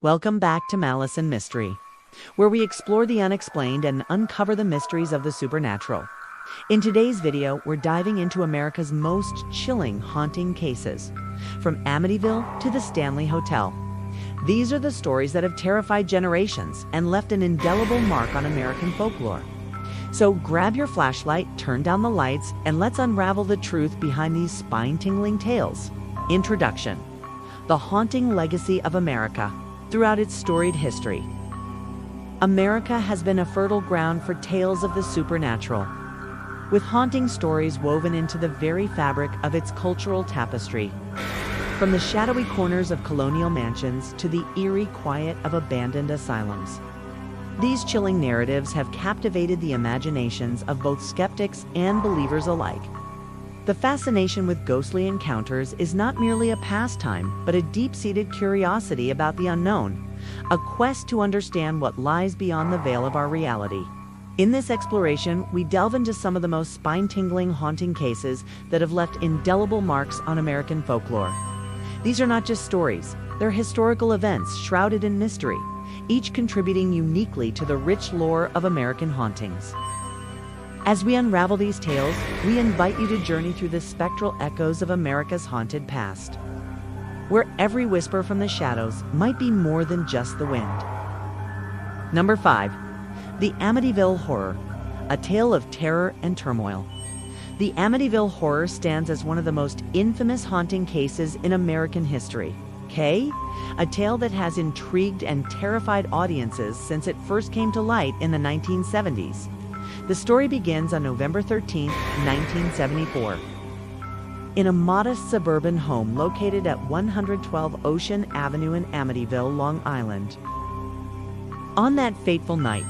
Welcome back to Malice and Mystery, where we explore the unexplained and uncover the mysteries of the supernatural. In today's video, we're diving into America's most chilling haunting cases, from Amityville to the Stanley Hotel. These are the stories that have terrified generations and left an indelible mark on American folklore. So grab your flashlight, turn down the lights, and let's unravel the truth behind these spine-tingling tales. Introduction: the haunting legacy of America. Throughout its storied history, America has been a fertile ground for tales of the supernatural, with haunting stories woven into the very fabric of its cultural tapestry. From the shadowy corners of colonial mansions to the eerie quiet of abandoned asylums, these chilling narratives have captivated the imaginations of both skeptics and believers alike. The fascination with ghostly encounters is not merely a pastime, but a deep-seated curiosity about the unknown, a quest to understand what lies beyond the veil of our reality. In this exploration, we delve into some of the most spine-tingling haunting cases that have left indelible marks on American folklore. These are not just stories, they're historical events shrouded in mystery, each contributing uniquely to the rich lore of American hauntings. As we unravel these tales, we invite you to journey through the spectral echoes of America's haunted past, where every whisper from the shadows might be more than just the wind. Number 5. The Amityville Horror, a tale of terror and turmoil. The Amityville Horror stands as one of the most infamous haunting cases in American history. A tale that has intrigued and terrified audiences since it first came to light in the 1970s. The story begins on November 13, 1974. In a modest suburban home located at 112 Ocean Avenue in Amityville, Long Island. On that fateful night,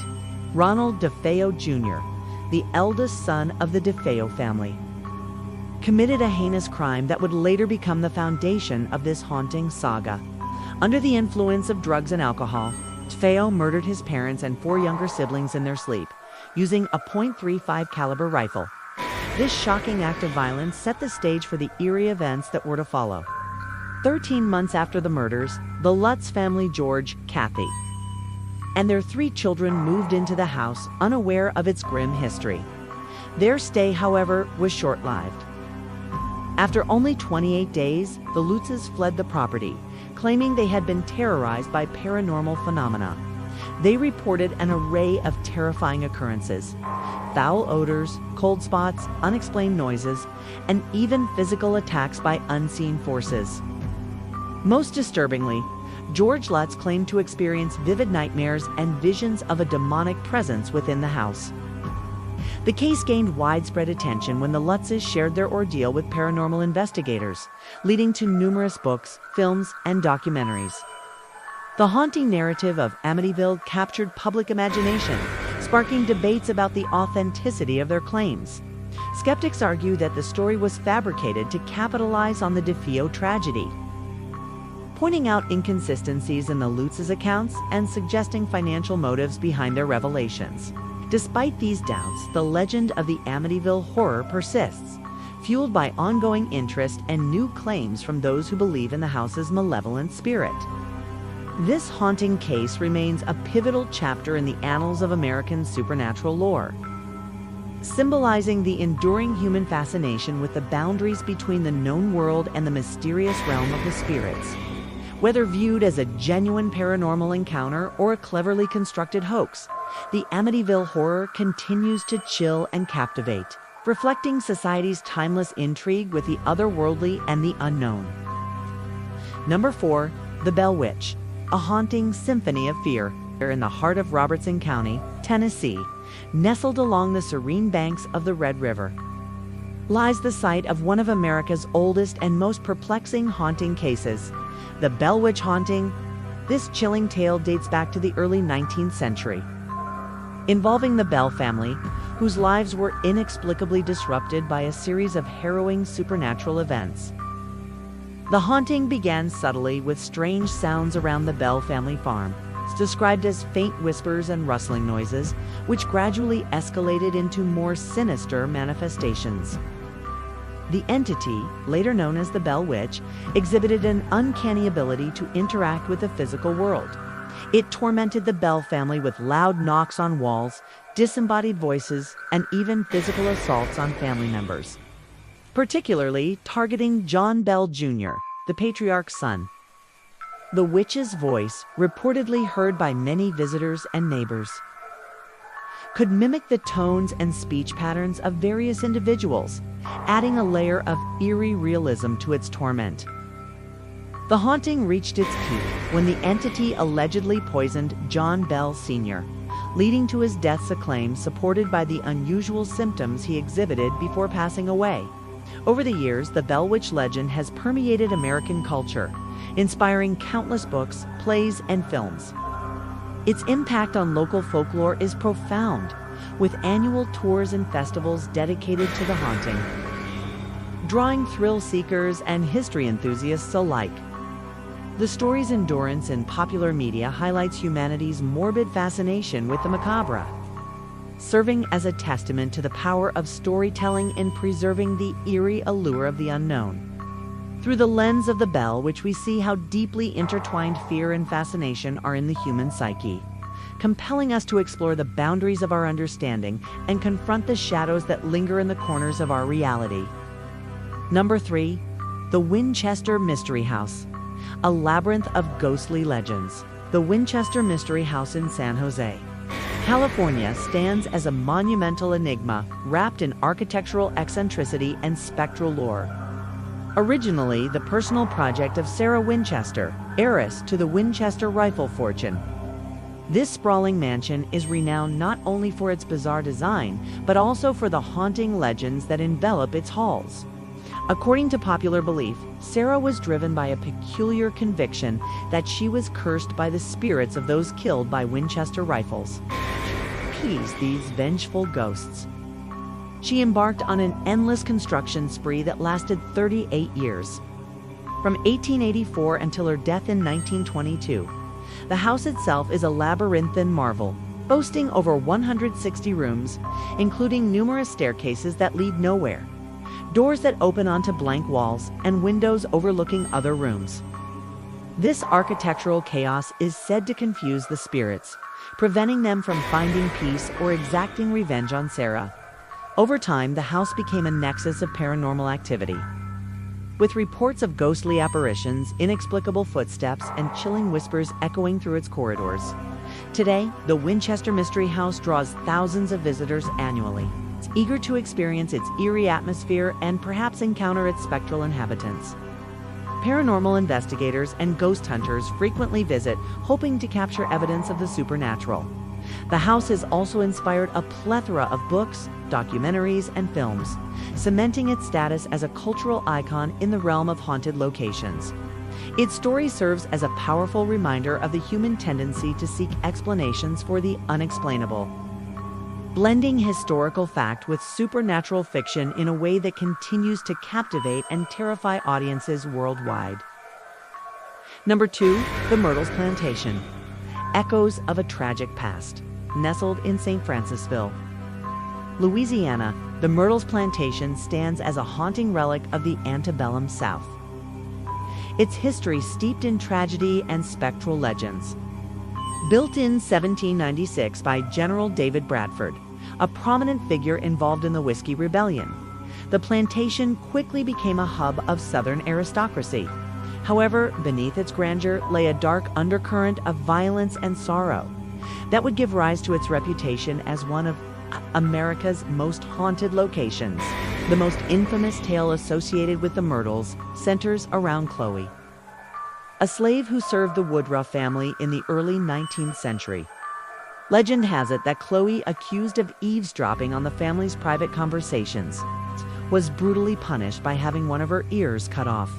Ronald DeFeo Jr., the eldest son of the DeFeo family, committed a heinous crime that would later become the foundation of this haunting saga. Under the influence of drugs and alcohol, DeFeo murdered his parents and 4 younger siblings in their sleep, using a .35 caliber rifle. This shocking act of violence set the stage for the eerie events that were to follow. 13 months after the murders, the Lutz family, George, Kathy, and their 3 children moved into the house, unaware of its grim history. Their stay, however, was short-lived. After only 28 days, the Lutzes fled the property, claiming they had been terrorized by paranormal phenomena. They reported an array of terrifying occurrences: foul odors, cold spots, unexplained noises, and even physical attacks by unseen forces. Most disturbingly, George Lutz claimed to experience vivid nightmares and visions of a demonic presence within the house. The case gained widespread attention when the Lutzes shared their ordeal with paranormal investigators, leading to numerous books, films, and documentaries. The haunting narrative of Amityville captured public imagination, sparking debates about the authenticity of their claims. Skeptics argue that the story was fabricated to capitalize on the DeFeo tragedy, pointing out inconsistencies in the Lutzes' accounts and suggesting financial motives behind their revelations. Despite these doubts, the legend of the Amityville Horror persists, fueled by ongoing interest and new claims from those who believe in the house's malevolent spirit. This haunting case remains a pivotal chapter in the annals of American supernatural lore, symbolizing the enduring human fascination with the boundaries between the known world and the mysterious realm of the spirits. Whether viewed as a genuine paranormal encounter or a cleverly constructed hoax, the Amityville Horror continues to chill and captivate, reflecting society's timeless intrigue with the otherworldly and the unknown. Number 4. The Bell Witch, a haunting symphony of fear. In the heart of Robertson County, Tennessee, nestled along the serene banks of the Red River, lies the site of one of America's oldest and most perplexing haunting cases, the Bell Witch haunting. This chilling tale dates back to the early 19th century, involving the Bell family, whose lives were inexplicably disrupted by a series of harrowing supernatural events. The haunting began subtly with strange sounds around the Bell family farm, described as faint whispers and rustling noises, which gradually escalated into more sinister manifestations. The entity, later known as the Bell Witch, exhibited an uncanny ability to interact with the physical world. It tormented the Bell family with loud knocks on walls, disembodied voices, and even physical assaults on family members, particularly targeting John Bell Jr., the patriarch's son. The witch's voice, reportedly heard by many visitors and neighbors, could mimic the tones and speech patterns of various individuals, adding a layer of eerie realism to its torment. The haunting reached its peak when the entity allegedly poisoned John Bell Sr., leading to his death's acclaim supported by the unusual symptoms he exhibited before passing away. Over the years, the Bell Witch legend has permeated American culture, inspiring countless books, plays, and films. Its impact on local folklore is profound, with annual tours and festivals dedicated to the haunting, drawing thrill seekers and history enthusiasts alike. The story's endurance in popular media highlights humanity's morbid fascination with the macabre, serving as a testament to the power of storytelling in preserving the eerie allure of the unknown. Through the lens of the Bell Witch, we see how deeply intertwined fear and fascination are in the human psyche, compelling us to explore the boundaries of our understanding and confront the shadows that linger in the corners of our reality. Number 3. The Winchester Mystery House, a labyrinth of ghostly legends. The Winchester Mystery House in San Jose, California stands as a monumental enigma wrapped in architectural eccentricity and spectral lore. Originally the personal project of Sarah Winchester, heiress to the Winchester rifle fortune, this sprawling mansion is renowned not only for its bizarre design, but also for the haunting legends that envelop its halls. According to popular belief, Sarah was driven by a peculiar conviction that she was cursed by the spirits of those killed by Winchester rifles. Appease these vengeful ghosts, she embarked on an endless construction spree that lasted 38 years. From 1884 until her death in 1922, the house itself is a labyrinthine marvel, boasting over 160 rooms, including numerous staircases that lead nowhere, doors that open onto blank walls, and windows overlooking other rooms. This architectural chaos is said to confuse the spirits, preventing them from finding peace or exacting revenge on Sarah. Over time, the house became a nexus of paranormal activity, with reports of ghostly apparitions, inexplicable footsteps, and chilling whispers echoing through its corridors. Today, the Winchester Mystery House draws thousands of visitors annually, eager to experience its eerie atmosphere and perhaps encounter its spectral inhabitants. Paranormal investigators and ghost hunters frequently visit, hoping to capture evidence of the supernatural. The house has also inspired a plethora of books, documentaries, and films, cementing its status as a cultural icon in the realm of haunted locations. Its story serves as a powerful reminder of the human tendency to seek explanations for the unexplainable, blending historical fact with supernatural fiction in a way that continues to captivate and terrify audiences worldwide. Number 2, the Myrtles Plantation, echoes of a tragic past. Nestled in St. Francisville, Louisiana, the Myrtles Plantation stands as a haunting relic of the antebellum South, its history steeped in tragedy and spectral legends. Built in 1796 by General David Bradford, a prominent figure involved in the Whiskey Rebellion, the plantation quickly became a hub of Southern aristocracy. However, beneath its grandeur lay a dark undercurrent of violence and sorrow that would give rise to its reputation as one of America's most haunted locations. The most infamous tale associated with the Myrtles centers around Chloe, a slave who served the Woodruff family in the early 19th century. Legend has it that Chloe, accused of eavesdropping on the family's private conversations, was brutally punished by having one of her ears cut off.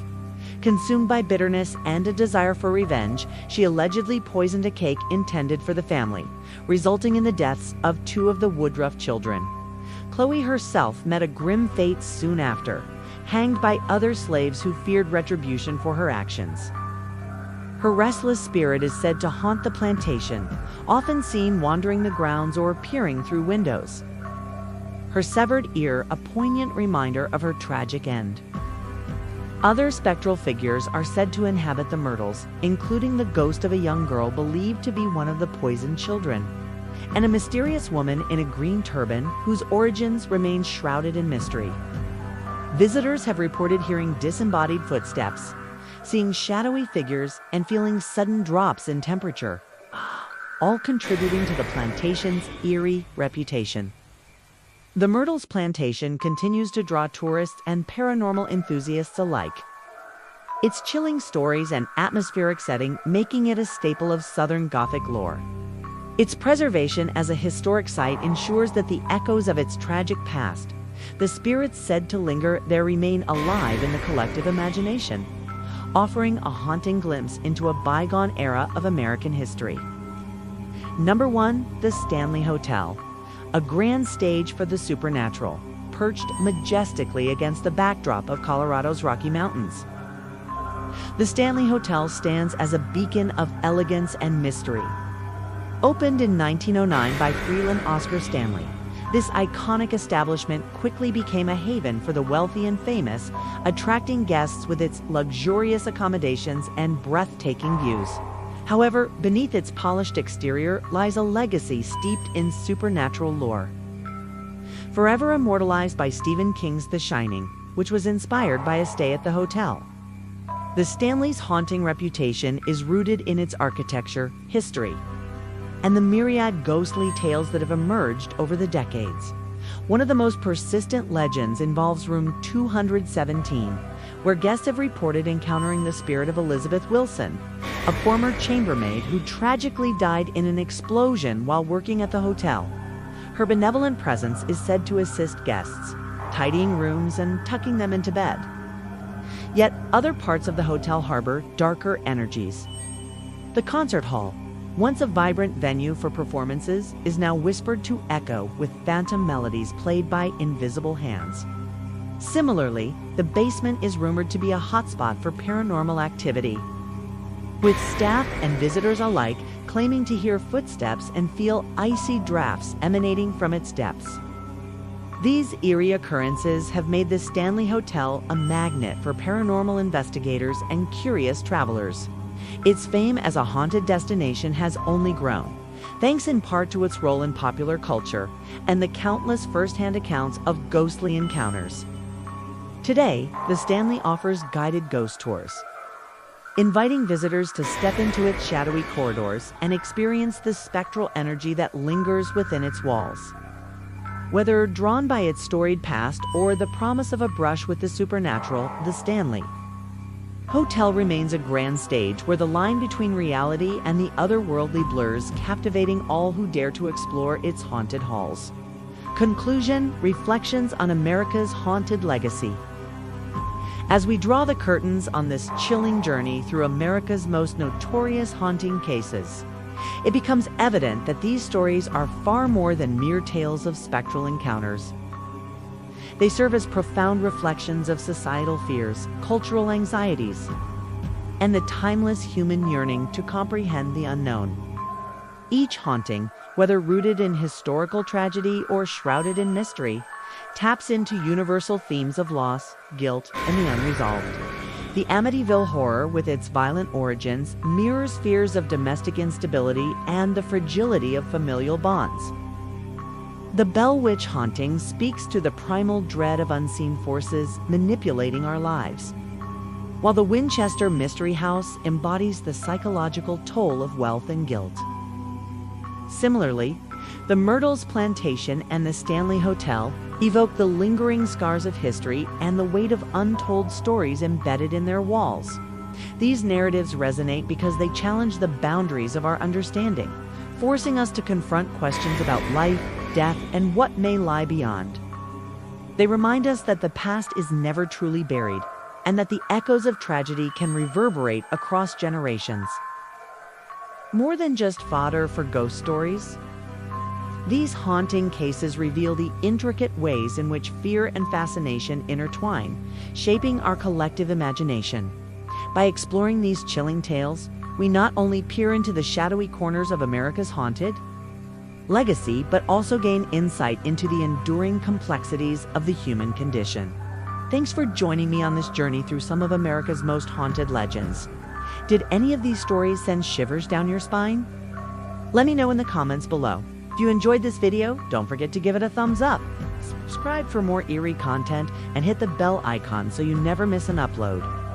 Consumed by bitterness and a desire for revenge, she allegedly poisoned a cake intended for the family, resulting in the deaths of 2 of the Woodruff children. Chloe herself met a grim fate soon after, hanged by other slaves who feared retribution for her actions. Her restless spirit is said to haunt the plantation, often seen wandering the grounds or peering through windows. her severed ear a poignant reminder of her tragic end. Other spectral figures are said to inhabit the Myrtles, including the ghost of a young girl believed to be one of the poisoned children, and a mysterious woman in a green turban whose origins remain shrouded in mystery. Visitors have reported hearing disembodied footsteps, seeing shadowy figures, and feeling sudden drops in temperature, all contributing to the plantation's eerie reputation. The Myrtles Plantation continues to draw tourists and paranormal enthusiasts alike, its chilling stories and atmospheric setting making it a staple of Southern Gothic lore. Its preservation as a historic site ensures that the echoes of its tragic past, the spirits said to linger there, remain alive in the collective imagination, offering a haunting glimpse into a bygone era of American history. Number 1, the Stanley Hotel, a grand stage for the supernatural, perched majestically against the backdrop of Colorado's Rocky Mountains. The Stanley Hotel stands as a beacon of elegance and mystery. Opened in 1909 by Freeland Oscar Stanley, this iconic establishment quickly became a haven for the wealthy and famous, attracting guests with its luxurious accommodations and breathtaking views. However, beneath its polished exterior lies a legacy steeped in supernatural lore. Forever immortalized by Stephen King's The Shining, which was inspired by a stay at the hotel. The Stanley's haunting reputation is rooted in its architecture, history, and the myriad ghostly tales that have emerged over the decades. One of the most persistent legends involves room 217, where guests have reported encountering the spirit of Elizabeth Wilson, a former chambermaid who tragically died in an explosion while working at the hotel. Her benevolent presence is said to assist guests, tidying rooms and tucking them into bed. Yet other parts of the hotel harbor darker energies. The concert hall, once a vibrant venue for performances, is now whispered to echo with phantom melodies played by invisible hands. Similarly, the basement is rumored to be a hotspot for paranormal activity, with staff and visitors alike claiming to hear footsteps and feel icy drafts emanating from its depths. These eerie occurrences have made the Stanley Hotel a magnet for paranormal investigators and curious travelers. Its fame as a haunted destination has only grown, thanks in part to its role in popular culture and the countless first-hand accounts of ghostly encounters. Today, the Stanley offers guided ghost tours, inviting visitors to step into its shadowy corridors and experience the spectral energy that lingers within its walls. Whether drawn by its storied past or the promise of a brush with the supernatural, the Stanley Hotel remains a grand stage where the line between reality and the otherworldly blurs, captivating all who dare to explore its haunted halls. Conclusion: reflections on America's haunted legacy. As we draw the curtains on this chilling journey through America's most notorious haunting cases, it becomes evident that these stories are far more than mere tales of spectral encounters. They serve as profound reflections of societal fears, cultural anxieties, and the timeless human yearning to comprehend the unknown. Each haunting, whether rooted in historical tragedy or shrouded in mystery, taps into universal themes of loss, guilt, and the unresolved. The Amityville Horror, with its violent origins, mirrors fears of domestic instability and the fragility of familial bonds. The Bell Witch haunting speaks to the primal dread of unseen forces manipulating our lives, while the Winchester Mystery House embodies the psychological toll of wealth and guilt. Similarly, the Myrtles Plantation and the Stanley Hotel evoke the lingering scars of history and the weight of untold stories embedded in their walls. These narratives resonate because they challenge the boundaries of our understanding, forcing us to confront questions about life, death, and what may lie beyond. They remind us that the past is never truly buried, and that the echoes of tragedy can reverberate across generations. More than just fodder for ghost stories, these haunting cases reveal the intricate ways in which fear and fascination intertwine, shaping our collective imagination. By exploring these chilling tales, we not only peer into the shadowy corners of America's haunted, legacy, but also gain insight into the enduring complexities of the human condition. Thanks for joining me on this journey through some of America's most haunted legends. Did any of these stories send shivers down your spine? Let me know in the comments below. If you enjoyed this video, don't forget to give it a thumbs up. Subscribe for more eerie content and hit the bell icon so you never miss an upload.